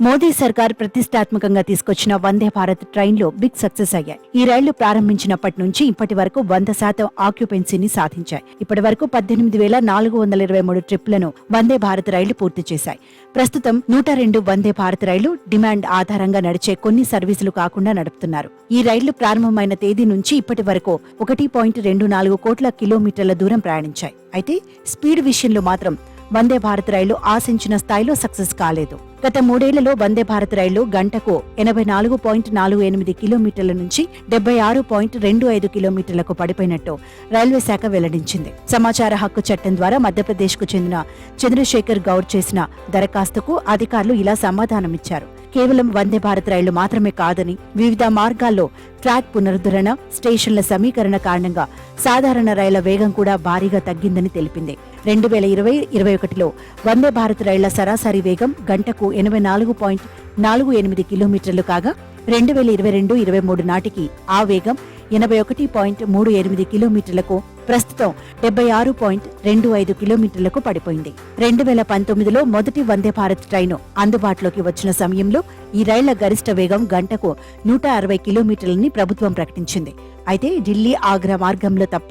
మోదీ సర్కార్ ప్రతిష్టాత్మకంగా తీసుకొచ్చిన వందే భారత్ ట్రైన్లు బిగ్ సక్సెస్ అయ్యాయి. ఈ రైళ్లు ప్రారంభించినప్పటి నుంచి ఇప్పటి వరకు 100% ఆక్యుపెన్సీని సాధించాయి. ఇప్పటి వరకు 18,423 ట్రిప్లను వందే భారత్ రైళ్లు పూర్తి చేశాయి. ప్రస్తుతం 102 వందే భారత్ రైళ్లు డిమాండ్ ఆధారంగా నడిచే కొన్ని సర్వీసులు కాకుండా నడుపుతున్నారు. ఈ రైళ్లు ప్రారంభమైన తేదీ నుంచి ఇప్పటి వరకు 1.24 కోట్ల కిలోమీటర్ల దూరం ప్రయాణించాయి. అయితే స్పీడ్ విషయంలో మాత్రం వందే భారత్ రైళ్లు ఆశించిన స్థాయిలో సక్సెస్ కాలేదు. గత 3 ఏళ్లలో వందే భారత్ రైళ్లు గంటకు 84.48 కిలోమీటర్ల నుంచి 76.25 కిలోమీటర్లకు పడిపోయినట్టు రైల్వే శాఖ వెల్లడించింది. సమాచార హక్కు చట్టం ద్వారా మధ్యప్రదేశ్ కు చెందిన చంద్రశేఖర్ గౌడ్ చేసిన దరఖాస్తుకు అధికారులు ఇలా సమాధానమిచ్చారు. కేవలం వందే భారత్ రైళ్లు మాత్రమే కాదని వివిధ మార్గాల్లో ట్రాక్ పునరుద్ధరణ, స్టేషన్ల సమీకరణ కారణంగా సాధారణ రైళ్ల వేగం కూడా భారీగా తగ్గిందని తెలిపింది. 2020-21లో వందే భారత్ రైళ్ల సరాసరి వేగం గంటకు 84.48 కిలోమీటర్లు కాగా 2022-23 నాటికి ఆ వేగం 81.38 కిలోమీటర్లకు, ప్రస్తుతం 76.25 కిలోమీటర్లకు పడిపోయింది. 2019లో మొదటి వందే భారత్ ట్రైను అందుబాటులోకి వచ్చిన సమయంలో ఈ రైళ్ల గరిష్ట వేగం గంటకు 160 కిలోమీటర్లని ప్రభుత్వం ప్రకటించింది. అయితే ఢిల్లీ ఆగ్రా మార్గంలో తప్ప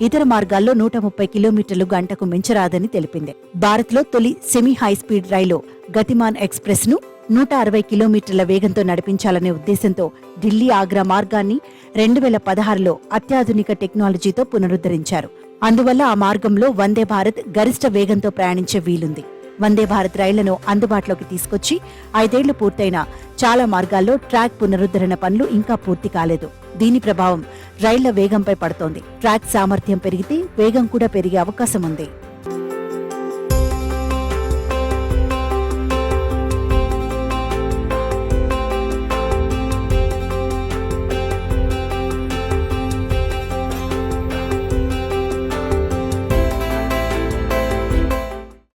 ఇతర మార్గాల్లో 130 కిలోమీటర్లు గంటకు మించరాదని తెలిపింది. భారత్లో తొలి సెమీ హైస్పీడ్ రైలు గతిమాన్ ఎక్స్ప్రెస్ ను 160 కిలోమీటర్ల వేగంతో నడిపించాలనే ఉద్దేశంతో ఢిల్లీ ఆగ్రా మార్గాన్ని 2016లో అత్యాధునిక టెక్నాలజీతో పునరుద్ధరించారు. అందువల్ల ఆ మార్గంలో వందే భారత్ గరిష్ట వేగంతో ప్రయాణించే వీలుంది. వందే భారత్ రైళ్లను అందుబాటులోకి తీసుకొచ్చి 5 ఏళ్లు పూర్తయినా చాలా మార్గాల్లో ట్రాక్ పునరుద్ధరణ పనులు ఇంకా పూర్తి కాలేదు. దీని ప్రభావం రైళ్ల వేగంపై పడుతోంది. ట్రాక్ సామర్థ్యం పెరిగితే వేగం కూడా పెరిగే అవకాశం ఉంది.